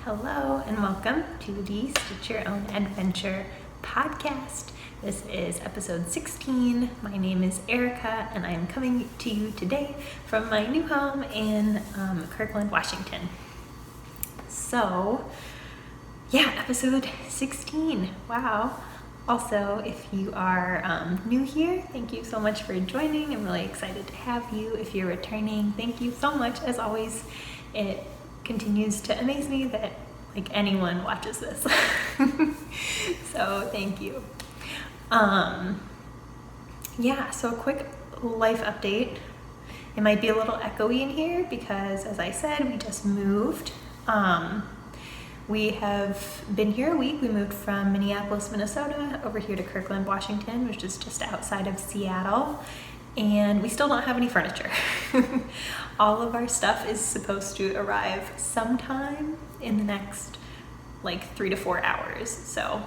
Hello and welcome to the Stitch Your Own Adventure podcast. This is episode 16. My name is Erica and I'm coming to you today from my new home in Kirkland, Washington. So yeah, episode 16. Wow. Also, if you are new here, thank you so much for joining. I'm really excited to have you. If you're returning, thank you so much. As always, it continues to amaze me that anyone watches this. So thank you. Yeah, so a quick life update. It might be a little echoey in here because, as I said, we just moved. We have been here a week. We moved from Minneapolis, Minnesota over here to Kirkland, Washington, which is just outside of Seattle. And we still don't have any furniture. All of our stuff is supposed to arrive sometime in the next 3 to 4 hours. So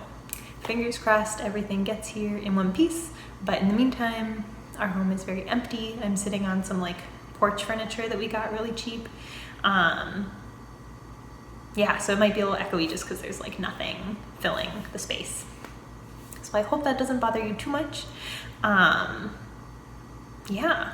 fingers crossed everything gets here in one piece. But in the meantime, our home is very empty. I'm sitting on some porch furniture that we got really cheap. Yeah, so it might be a little echoey just because there's nothing filling the space. So I hope that doesn't bother you too much. Yeah,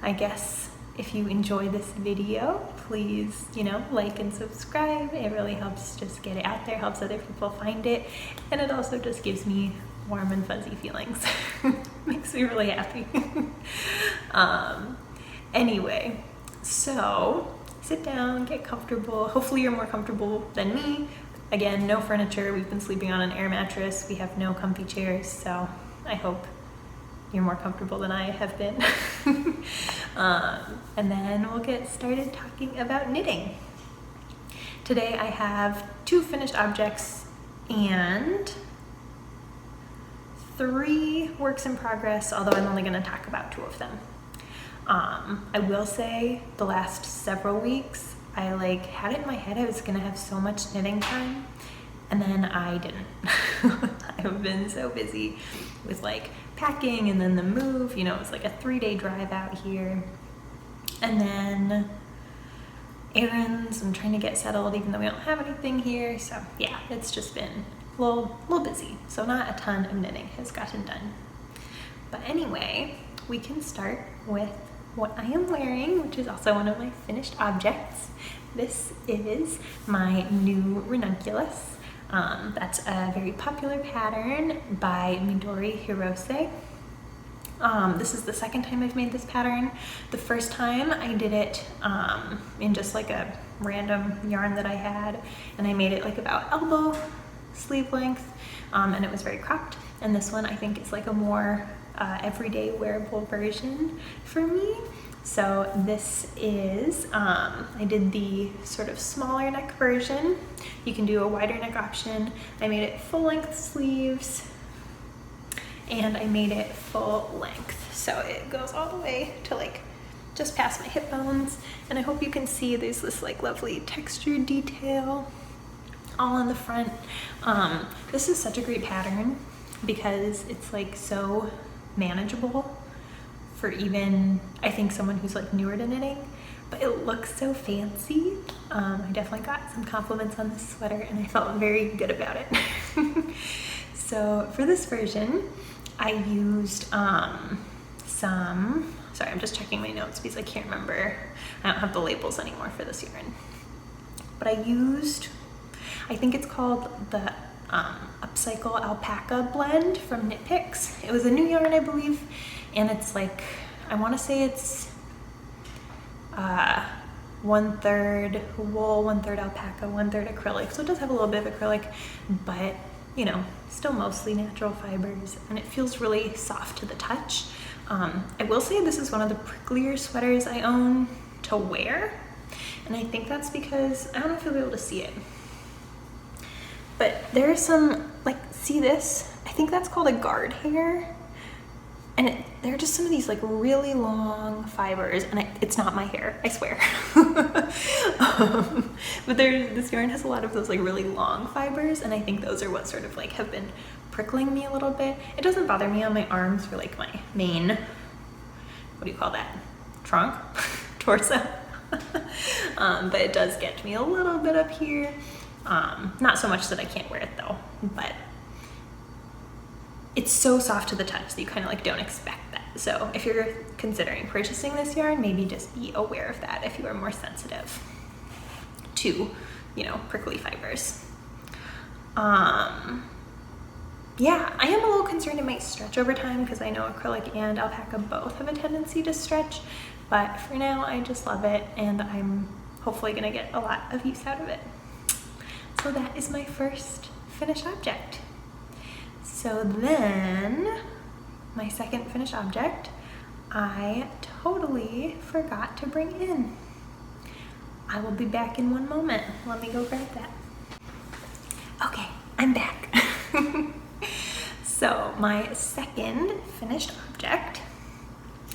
I guess if you enjoy this video, please, like and subscribe. It really helps just get it out there, helps other people find it, and it also just gives me warm and fuzzy feelings. Makes me really happy. Anyway, so sit down, get comfortable. Hopefully you're more comfortable than me. Again, no furniture. We've been sleeping on an air mattress. We have no comfy chairs, so I hope you're more comfortable than I have been. And then we'll get started talking about knitting. Today I have 2 finished objects and 3 works in progress, although I'm only going to talk about 2 of them. I will say the last several weeks I had it in my head I was going to have so much knitting time, and then I didn't. I've been so busy with packing and then the move, it was a 3-day drive out here, and then errands and trying to get settled even though we don't have anything here. So yeah, it's just been a little busy. So not a ton of knitting has gotten done. But anyway, we can start with what I am wearing, which is also one of my finished objects. This is my new Ranunculus. That's a very popular pattern by Midori Hirose. This is the second time I've made this pattern. The first time I did it in just a random yarn that I had, and I made it about elbow sleeve length, and it was very cropped. And this one I think is a more everyday wearable version for me. So this is, I did the sort of smaller neck version. You can do a wider neck option. I made it full length sleeves, and I made it full length. So it goes all the way to just past my hip bones. And I hope you can see there's this lovely textured detail all on the front. This is such a great pattern because it's so manageable for even, I think, someone who's newer to knitting, but it looks so fancy. I definitely got some compliments on this sweater and I felt very good about it. So for this version, I used sorry, I'm just checking my notes because I can't remember. I don't have the labels anymore for this yarn. But I used, I think it's called the Upcycle Alpaca blend from Knit Picks. It was a new yarn, I believe, and it's I want to say it's 1/3 wool, 1/3 alpaca, 1/3 acrylic. So it does have a little bit of acrylic, but still mostly natural fibers, and it feels really soft to the touch. I will say this is one of the pricklier sweaters I own to wear, and I think that's because, I don't know if you'll be able to see it, but there's some, see this? I think that's called a guard hair. And there are just some of these really long fibers, and it's not my hair, I swear. But this yarn has a lot of those really long fibers, and I think those are what sort of have been prickling me a little bit. It doesn't bother me on my arms for my main, what do you call that? Trunk? Torso. But it does get me a little bit up here. Not so much that I can't wear it though, but it's so soft to the touch that you kind of like don't expect that. So if you're considering purchasing this yarn, maybe just be aware of that if you are more sensitive to, you know, prickly fibers. Yeah, I am a little concerned it might stretch over time because I know acrylic and alpaca both have a tendency to stretch, but for now I just love it and I'm hopefully gonna get a lot of use out of it. So that is my first finished object. So then my second finished object, I totally forgot to bring in. I will be back in one moment. Let me go grab that. Okay, I'm back. So my second finished object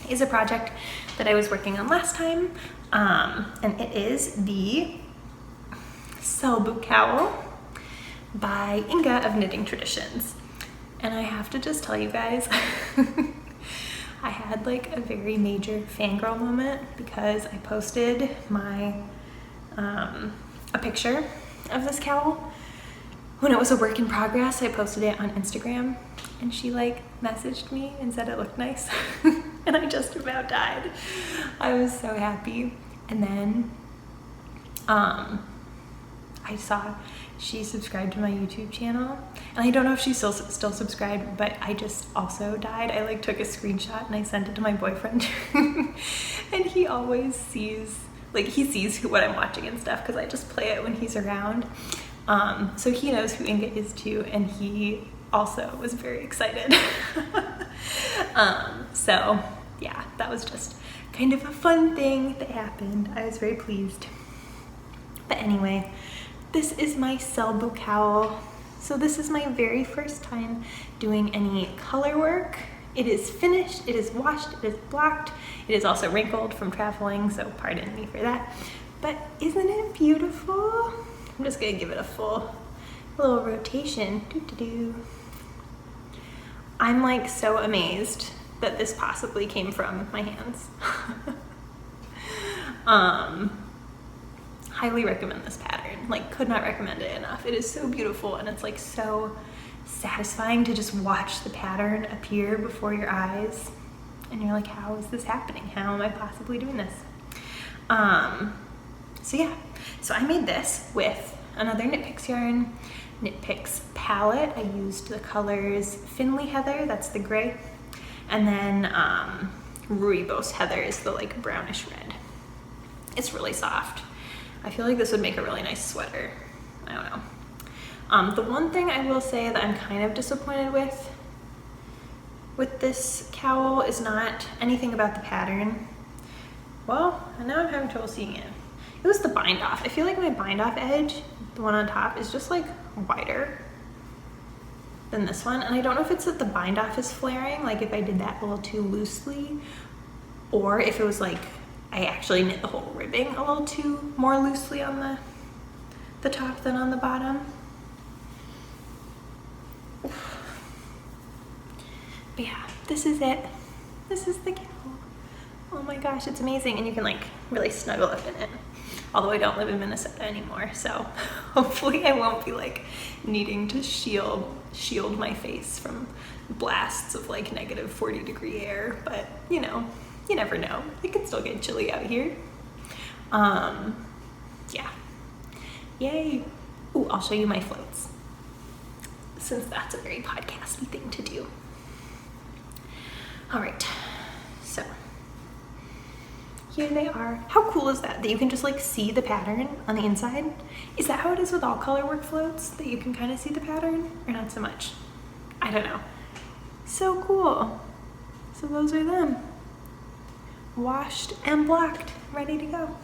is a project that I was working on last time, and it is the Sobu Cowl by Inga of Knitting Traditions. And I have to just tell you guys, I had like a very major fangirl moment because I posted my a picture of this cowl when it was a work in progress. I posted it on Instagram and she like messaged me and said it looked nice and I just about died. I was so happy. And then I saw she subscribed to my YouTube channel, and I don't know if she's still subscribed, but I just also died. I like took a screenshot and I sent it to my boyfriend and he always sees, like he sees what I'm watching and stuff because I just play it when he's around. So he knows who Inga is too, and he also was very excited. So yeah, that was just kind of a fun thing that happened. I was very pleased. But anyway, this is my Sobu Cowl. So this is my very first time doing any color work. It is finished, it is washed, it is blocked. It is also wrinkled from traveling, so pardon me for that. But isn't it beautiful? I'm just gonna give it a full little rotation. Doo-doo-doo. I'm like so amazed that this possibly came from my hands. Highly recommend this pattern. Like, could not recommend it enough. It is so beautiful and it's like so satisfying to just watch the pattern appear before your eyes. And you're like, how is this happening? How am I possibly doing this? So yeah, so I made this with another Knit Picks yarn, Knit Picks palette. I used the colors Finley Heather, that's the gray, and then Rooibos Heather is the like brownish red. It's really soft. I feel like this would make a really nice sweater. I don't know. The one thing I will say that I'm kind of disappointed with this cowl is not anything about the pattern. Well, now I'm having trouble seeing it. It was the bind off. I feel like my bind off edge, the one on top, is just like wider than this one. And I don't know if it's that the bind off is flaring, like if I did that a little too loosely, or if it was like I actually knit the whole ribbing a little too more loosely on the top than on the bottom. But yeah, this is it. This is the cowl. Oh my gosh, it's amazing. And you can like really snuggle up in it. Although I don't live in Minnesota anymore, so hopefully I won't be like needing to shield my face from blasts of like negative 40-degree air, but you know, you never know. It can still get chilly out here. Yeah. Yay. Ooh, I'll show you my floats, since that's a very podcasty thing to do. All right, so here they are. How cool is that you can just like see the pattern on the inside? Is that how it is with all color work floats, that you can kind of see the pattern, or not so much? I don't know. So cool. So those are them. Washed and blocked, ready to go.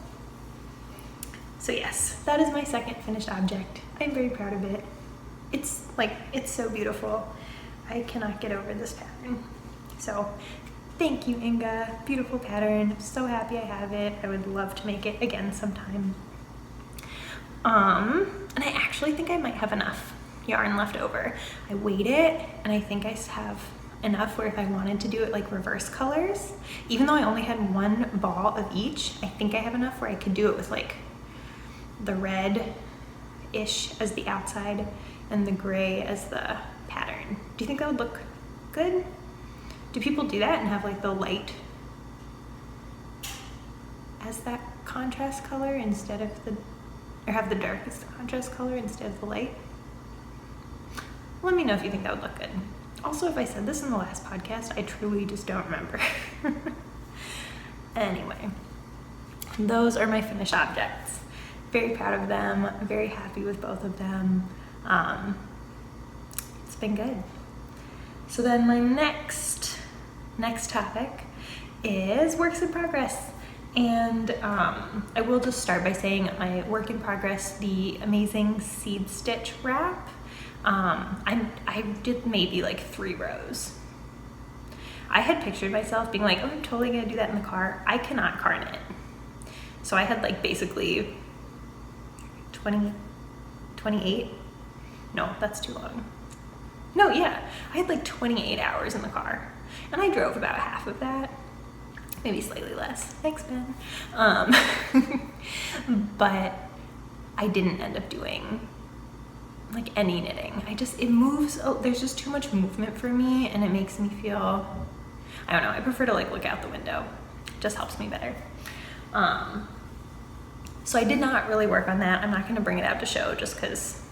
So yes, that is my second finished object. I'm very proud of it. It's like, it's so beautiful. I cannot get over this pattern. So thank you, Inga. Beautiful pattern. I'm so happy I have it. I would love to make it again sometime. And I actually think I might have enough yarn left over. I weighed it and I think I have enough where if I wanted to do it like reverse colors, even though I only had one ball of each, I think I have enough where I could do it with like the red black-ish as the outside and the gray as the pattern. Do you think that would look good? Do people do that and have like the light as that contrast color instead of or have the dark as the contrast color instead of the light? Let me know if you think that would look good. Also, if I said this in the last podcast, I truly just don't remember. Anyway, those are my finished objects. Very proud of them, very happy with both of them. It's been good. So then my next topic is works in progress. And I will just start by saying my work in progress, the amazing seed stitch wrap. I did maybe like 3 rows. I had pictured myself being like, oh, I'm totally gonna do that in the car. I cannot car knit. So I had like basically 28. No, that's too long. No, yeah, I had like 28 hours in the car, and I drove about half of that, maybe slightly less. Thanks, Ben. But I didn't end up doing like any knitting. It moves, there's just too much movement for me, and it makes me feel, I don't know, I prefer to like look out the window. It just helps me better. So I did not really work on that. I'm not gonna bring it out to show just because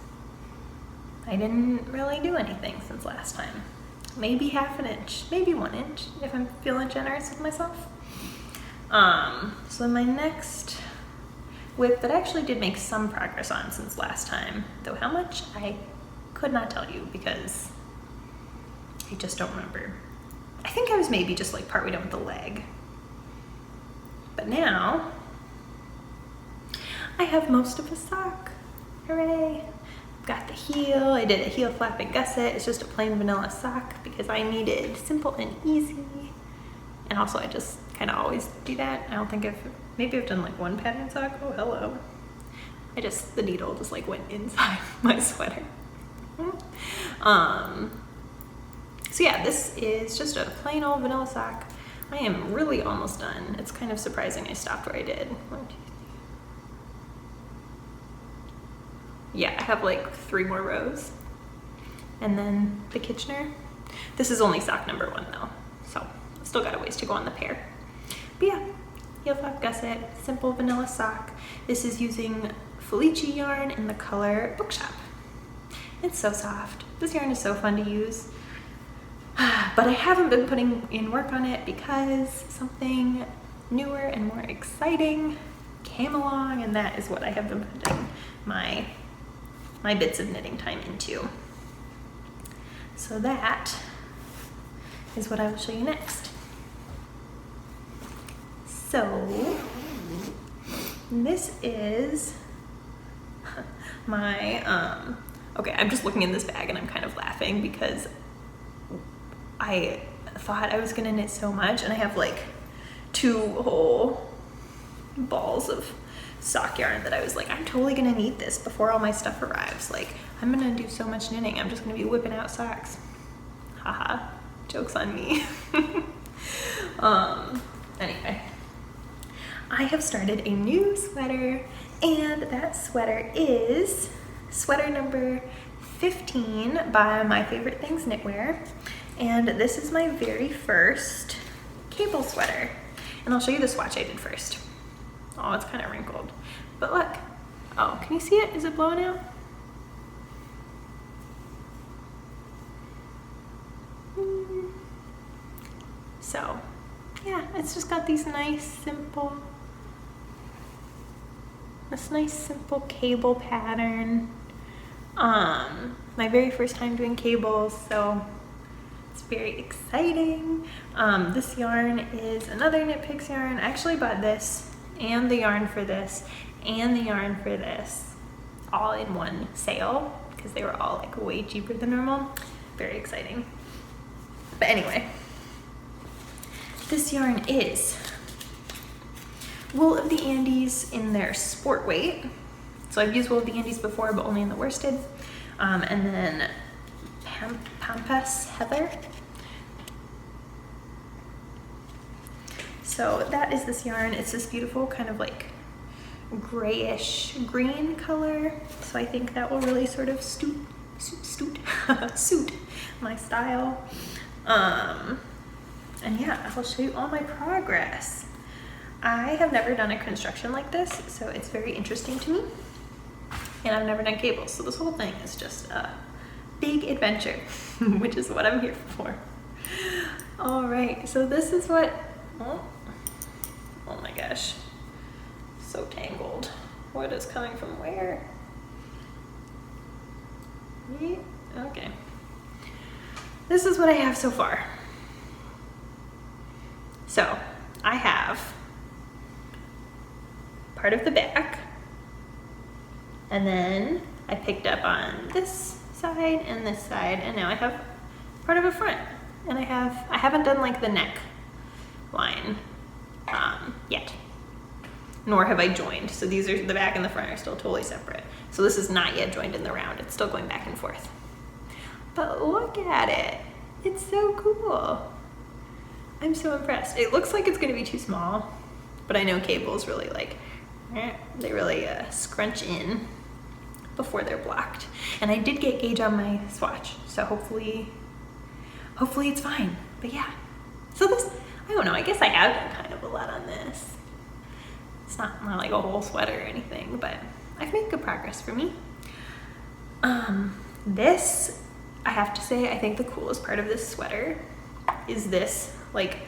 I didn't really do anything since last time. Maybe half an inch, maybe 1 inch, if I'm feeling generous with myself. So my next whip that I actually did make some progress on since last time, though how much I could not tell you because I just don't remember. I think I was maybe just like partway done with the leg. But now I have most of a sock. Hooray! Got the heel. I did a heel flap and gusset. It's just a plain vanilla sock because I needed simple and easy. And also I just kind of always do that. I don't think maybe I've done like one pattern sock. Oh, hello. The needle just like went inside my sweater. So yeah, this is just a plain old vanilla sock. I am really almost done. It's kind of surprising I stopped where I did. 1, 2, 3. Yeah, I have like 3 more rows. And then the Kitchener. This is only sock number 1 though, so still got a ways to go on the pair. But yeah, heel flap gusset, simple vanilla sock. This is using Felice yarn in the color Bookshop. It's so soft. This yarn is so fun to use. But I haven't been putting in work on it because something newer and more exciting came along, and that is what I have been putting my bits of knitting time into. So that is what I will show you next. So this is my, okay, I'm just looking in this bag and I'm kind of laughing because I thought I was gonna knit so much, and I have like 2 whole balls of sock yarn that I was like, I'm totally gonna need this before all my stuff arrives. Like, I'm gonna do so much knitting, I'm just gonna be whipping out socks. Haha, joke's on me. Anyway, I have started a new sweater, and that sweater is sweater number 15 by My Favorite Things Knitwear. And this is my very first cable sweater. And I'll show you the swatch I did first. Oh, it's kind of wrinkled. But look. Oh, can you see it? Is it blowing out? So, yeah, it's just got these nice simple cable pattern. My very first time doing cables, so it's very exciting. This yarn is another Knit Picks yarn. I actually bought this and the yarn for this and the yarn for this all in one sale because they were all like way cheaper than normal. Very exciting. But anyway, this yarn is Wool of the Andes in their sport weight. So I've used Wool of the Andes before, but only in the worsted. And then Pampas Heather. So that is this yarn. It's this beautiful kind of like grayish green color. So I think that will really sort of suit my style. And yeah, I'll show you all my progress. I have never done a construction like this, so it's very interesting to me. And I've never done cables, so this whole thing is just a big adventure, which is what I'm here for. All right, so this is what, oh my gosh, so tangled. What is coming from where? Okay. This is what I have so far. So I have part of the back, and then I picked up on this side and this side, and now I have part of a front. And I haven't done like the neck line yet, nor have I joined. So these are, the back and the front are still totally separate. So this is not yet joined in the round. It's still going back and forth. But look at it. It's so cool. I'm so impressed. It looks like it's gonna be too small, but I know cables really like, they really scrunch in before they're blocked. And I did get gauge on my swatch, so hopefully it's fine. But yeah, so this, I don't know, I guess I have done kind of a lot on this. It's not like a whole sweater or anything, but I've made good progress for me. This, I have to say, I think the coolest part of this sweater is this, like,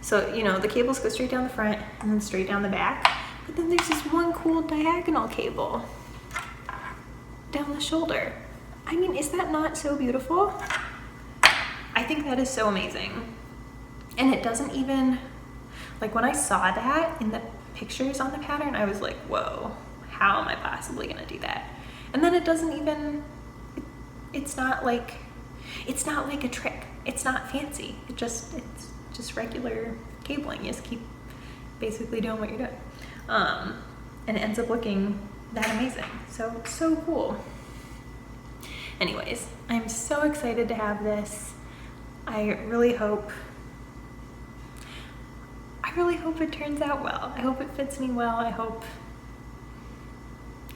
so, you know, the cables go straight down the front and then straight down the back, but then there's this one cool diagonal cable down the shoulder. I mean, is that not so beautiful? I think that is so amazing. And it doesn't even, like when I saw that in the pictures on the pattern, I was like, whoa, how am I possibly gonna do that? And then it doesn't even, it's not like a trick. It's not fancy. It's just regular cabling. You just keep basically doing what you're doing. And it ends up looking that amazing. So cool. Anyways, I'm so excited to have this. I really hope it turns out well. I hope it fits me well. I hope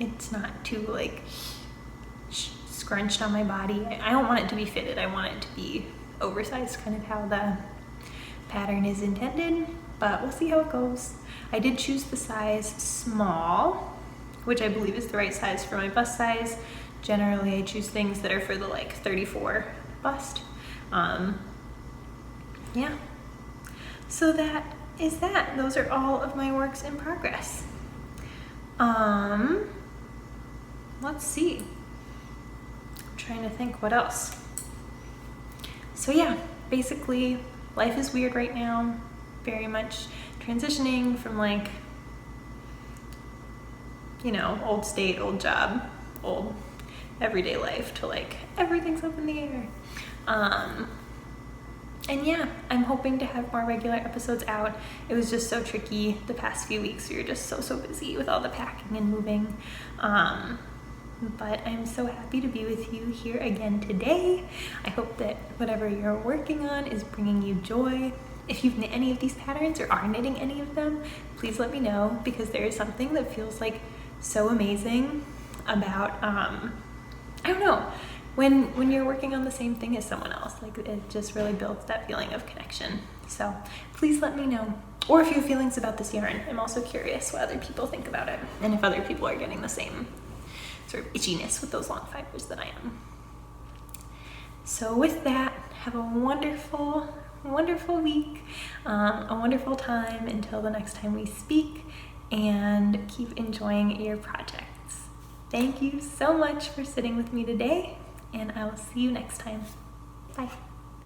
it's not too like scrunched on my body. I don't want it to be fitted. I want it to be oversized, kind of how the pattern is intended, but we'll see how it goes. I did choose the size small, which I believe is the right size for my bust size. Generally, I choose things that are for the like 34 bust. Yeah, so that is that. Those are all of my works in progress. Let's see. I'm trying to think what else. So yeah, basically life is weird right now. Very much transitioning from like, you know, old state, old job, old everyday life to like everything's up in the air. And yeah, I'm hoping to have more regular episodes out. It was just so tricky the past few weeks. We were just so busy with all the packing and moving. But I'm so happy to be with you here again today. I hope that whatever you're working on is bringing you joy. If you've knit any of these patterns or are knitting any of them, please let me know, because there is something that feels like so amazing about, I don't know, when you're working on the same thing as someone else. Like, it just really builds that feeling of connection. So please let me know. Or if you have feelings about this yarn, I'm also curious what other people think about it, and if other people are getting the same sort of itchiness with those long fibers that I am. So with that, have a wonderful week, a wonderful time until the next time we speak, and keep enjoying your projects. Thank you so much for sitting with me today, and I will see you next time. Bye.